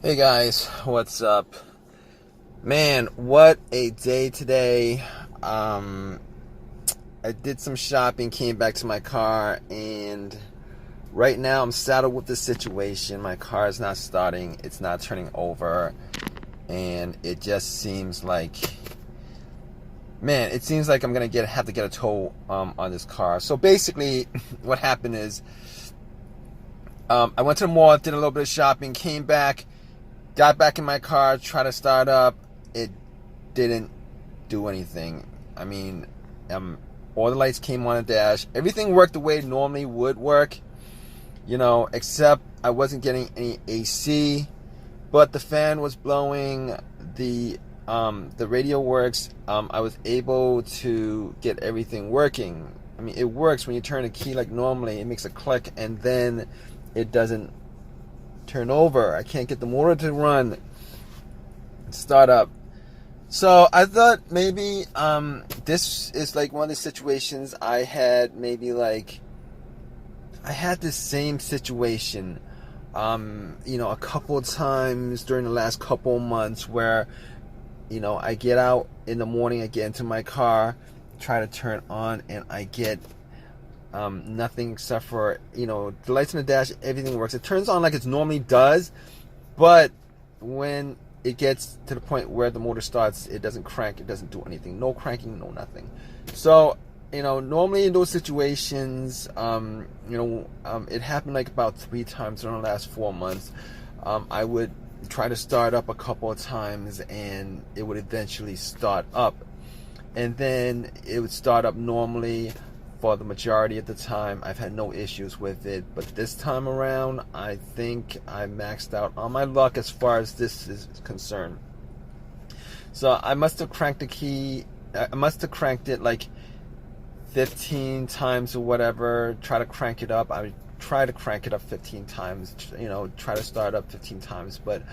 Hey guys, what's up? Man, what a day today. I did some shopping, came back to my car, and right now I'm saddled with this situation. My car is not starting, it's not turning over, and it just seems like, man, it seems like I'm gonna have to get a tow on this car. So basically, what happened is, I went to the mall, did a little bit of shopping, came back. Got back in my car, tried to start up. It didn't do anything. I mean, all the lights came on the dash. Everything worked the way it normally would work, except I wasn't getting any AC, but the fan was blowing. The radio works. I was able to get everything working. I mean, it works when you turn a key like normally. It makes a click, and then it doesn't turn over. I can't get the motor to run, start up. So I thought maybe this is like one of the situations I had. Maybe like I had this same situation a couple of times during the last couple of months where I get out in the morning, I get into my car, try to turn on, and I get nothing except for the lights on the dash. Everything works. It turns on like it normally does, but when it gets to the point where the motor starts, it doesn't crank. It doesn't do anything. No cranking, no nothing. So normally in those situations, it happened like about 3 times during the last 4 months. I would try to start up a couple of times, and it would eventually start up, and then it would start up normally. For the majority of the time, I've had no issues with it, but this time around, I think I maxed out on my luck as far as this is concerned. So I must have cranked the key. I must have cranked it like 15 times or whatever. Try to crank it up. I would try to crank it up 15 times. Try to start up 15 times, but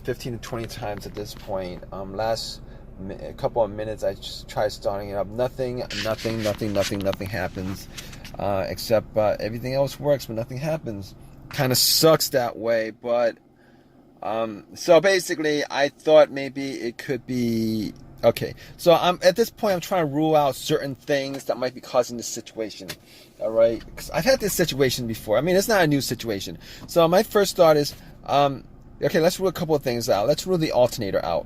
15 to 20 times at this point. Last a couple of minutes I just tried starting it up. Nothing happens, except everything else works, but nothing happens. Kind of sucks that way, but so basically I thought maybe it could be okay. So at this point I'm trying to rule out certain things that might be causing this situation. All right, because I've had this situation before. I mean, it's not a new situation. So my first thought is okay, let's rule a couple of things out. Let's rule the alternator out.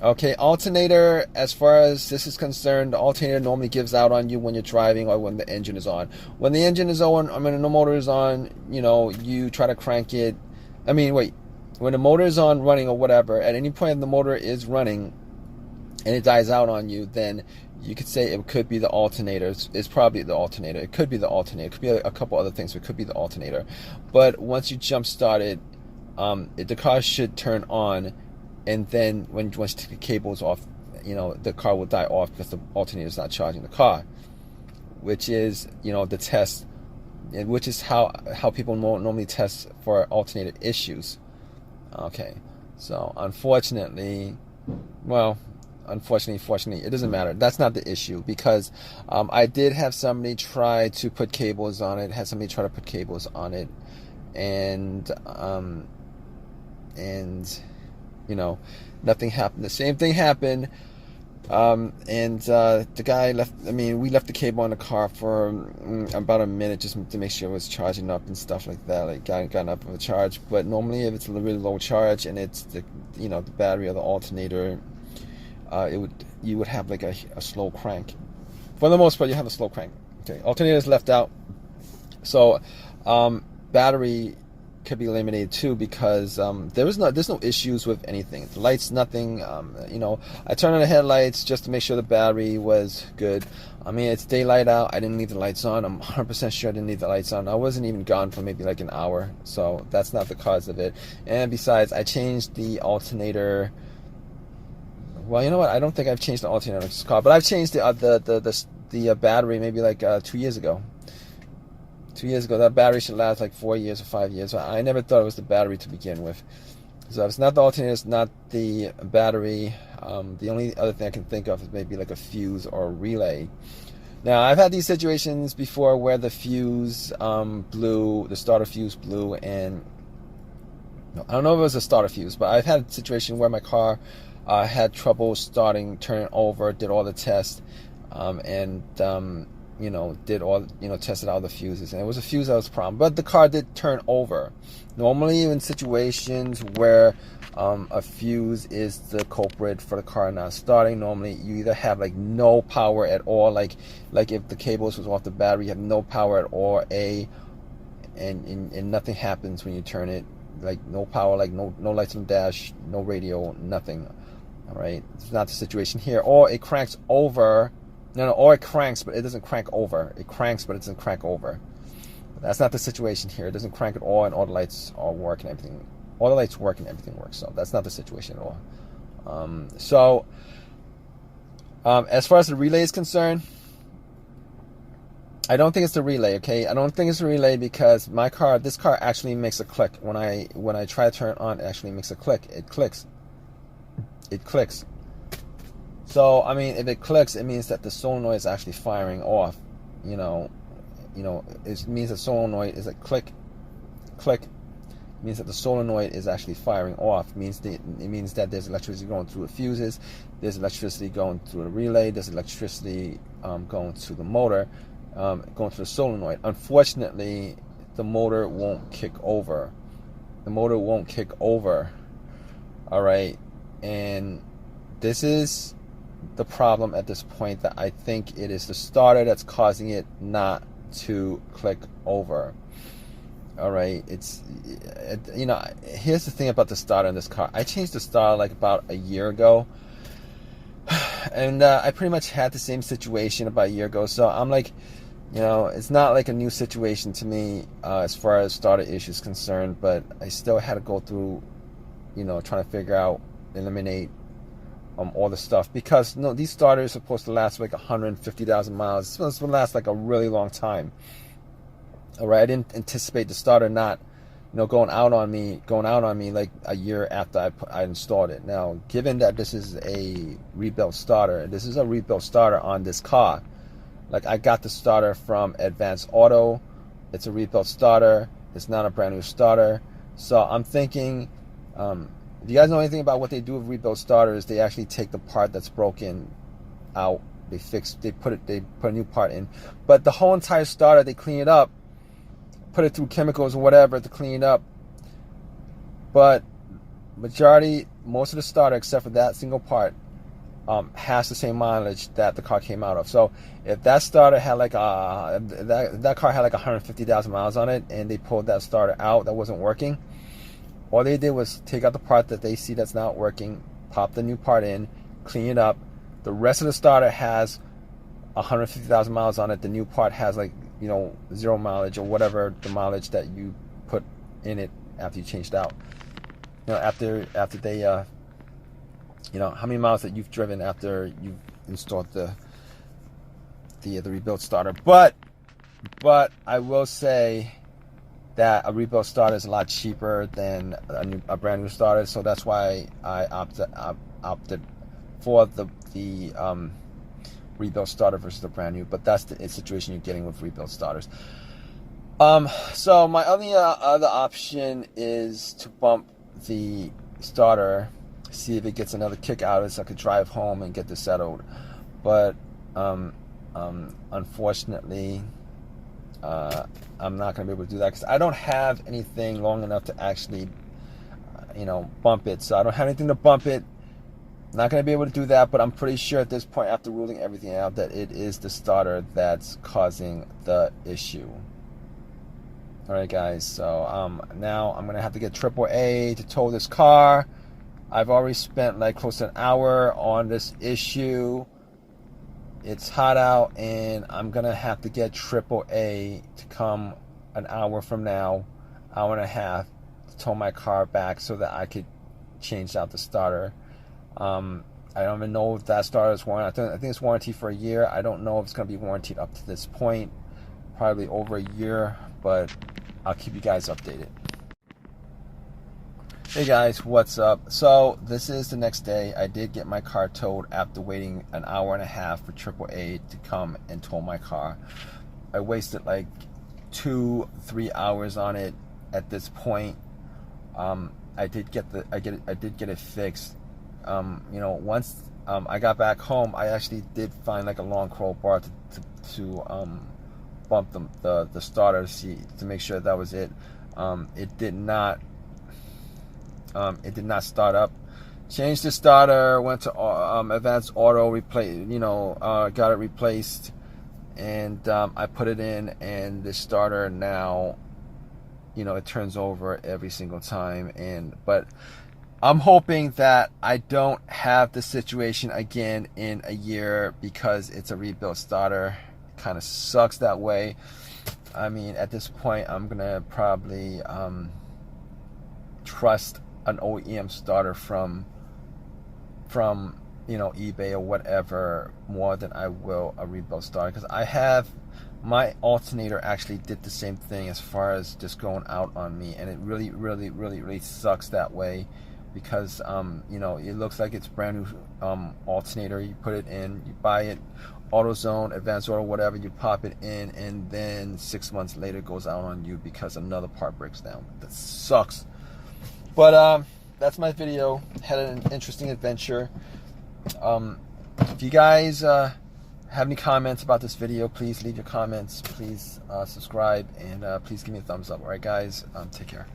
Okay, alternator, as far as this is concerned, the alternator normally gives out on you when you're driving or when the engine is on. When the engine is on, when the motor is on, you try to crank it. When the motor is on, running or whatever, at any point the motor is running and it dies out on you, then you could say it could be the alternator. It's probably the alternator. It could be the alternator. It could be a couple other things, but it could be the alternator. But once you jump start it, the car should turn on. And then once the cable is off, the car will die off because the alternator is not charging the car, which is, the test, which is how people normally test for alternator issues. Okay, so fortunately, it doesn't matter. That's not the issue, because I did have somebody try to put cables on it, and nothing happened. The same thing happened, and the guy left. We left the cable on the car for about a minute just to make sure it was charging up and stuff like that, like gotten up of a charge. But normally, if it's a really low charge and it's the battery or the alternator, you would have like a slow crank. For the most part, you have a slow crank. Okay, alternator is left out, so battery could be eliminated too, because there's no issues with anything. The lights, nothing. I turned on the headlights just to make sure the battery was good. It's daylight out. I didn't leave the lights on. I'm 100% sure I didn't leave the lights on. I wasn't even gone for maybe like an hour, so that's not the cause of it. And besides, I changed the alternator. Well, you know what? I don't think I've changed the alternator on this car, but I've changed the battery maybe like 2 years ago. 2 years ago. That battery should last like 4 years or 5 years. I never thought it was the battery to begin with. So it's not the alternator, it's not the battery. The only other thing I can think of is maybe like a fuse or a relay. Now, I've had these situations before where the fuse blew, the starter fuse blew, and I don't know if it was a starter fuse, but I've had a situation where my car had trouble starting, turning over, did all the tests, and you know, did all, you know, tested all the fuses, and it was a fuse that was a problem, but the car did turn over. Normally in situations where a fuse is the culprit for the car not starting, normally you either have like no power at all, like if the cables was off the battery, you have no power at all, and nothing happens when you turn it, like no power, like no lights on the dash, no radio, nothing. All right, it's not the situation here. Or it cranks over. No, or it cranks, but it doesn't crank over. It cranks, but it doesn't crank over. That's not the situation here. It doesn't crank at all, and all the lights all work and everything. All the lights work and everything works. So that's not the situation at all. As far as the relay is concerned, I don't think it's the relay. Okay, I don't think it's the relay because this car actually makes a click when I try to turn it on. It actually makes a click. It clicks. It clicks. So, I mean, if it clicks, it means that the solenoid is actually firing off. You know, it means the solenoid is a click. It means that the solenoid is actually firing off. It means that there's electricity going through the fuses, there's electricity going through the relay, there's electricity going to the motor, going to the solenoid. Unfortunately, the motor won't kick over. The motor won't kick over. All right, and this is the problem at this point, that I think it is the starter that's causing it not to click over. All right, it's, you know, here's the thing about the starter in this car. I changed the starter like about a year ago, and I pretty much had the same situation about a year ago. So I'm like, you know, it's not like a new situation to me as far as starter issues concerned, but I still had to go through, you know, trying to figure out, eliminate all the stuff, because these starters are supposed to last like 150,000 miles. It's supposed to last like a really long time. All right, I didn't anticipate the starter not, you know, going out on me like a year after I installed it. Now, given that this is a rebuilt starter, on this car, like I got the starter from Advanced Auto. It's a rebuilt starter. It's not a brand new starter. So I'm thinking, if you guys know anything about what they do with rebuilt starters, they actually take the part that's broken out, they put a new part in, but the whole entire starter, they clean it up, put it through chemicals or whatever to clean it up. But most of the starter, except for that single part, has the same mileage that the car came out of. So if that starter had like that car had like 150,000 miles on it, and they pulled that starter out that wasn't working, all they did was take out the part that they see that's not working, pop the new part in, clean it up. The rest of the starter has 150,000 miles on it. The new part has like, you know, 0 mileage, or whatever the mileage that you put in it after you changed out. You know, after they, you know, how many miles that you've driven after you've installed the rebuilt starter. But I will say that a rebuilt starter is a lot cheaper than a brand new starter, so that's why I opted for the rebuilt starter versus the brand new. But that's the situation you're getting with rebuilt starters. So my other option is to bump the starter, see if it gets another kick out of it, so I could drive home and get this settled. But unfortunately, I'm not going to be able to do that because I don't have anything long enough to actually, you know, bump it. So I don't have anything to bump it. I'm not going to be able to do that, but I'm pretty sure at this point, after ruling everything out, that it is the starter that's causing the issue. All right, guys. So now I'm going to have to get AAA to tow this car. I've already spent like close to an hour on this issue. It's hot out, and I'm going to have to get AAA to come an hour from now, hour and a half, to tow my car back so that I could change out the starter. I don't even know if that starter is warranted. I think it's warranted for a year. I don't know if it's going to be warranted up to this point. Probably over a year, but I'll keep you guys updated. Hey guys, what's up? So this is the next day. I did get my car towed after waiting an hour and a half for AAA to come and tow my car. I wasted like 2-3 hours on it at this point. I did get it fixed. You know, once I got back home, I actually did find like a long crowbar to bump the starter to make sure that was it. It did not start up. Changed the starter, went to advanced auto, got it replaced, and I put it in, and the starter now, you know, it turns over every single time. But I'm hoping that I don't have the situation again in a year, because it's a rebuilt starter. It kind of sucks that way. I mean, at this point, I'm gonna probably trust an OEM starter from you know, eBay or whatever more than I will a rebuilt starter, because I have my alternator actually did the same thing as far as just going out on me, and it really sucks that way, because you know, it looks like it's brand new alternator. You put it in, you buy it AutoZone, Advanced Auto, whatever, you pop it in, and then 6 months later it goes out on you because another part breaks down. That sucks. But that's my video. Had an interesting adventure. If you guys have any comments about this video, please leave your comments. Please subscribe, and please give me a thumbs up. All right, guys, take care.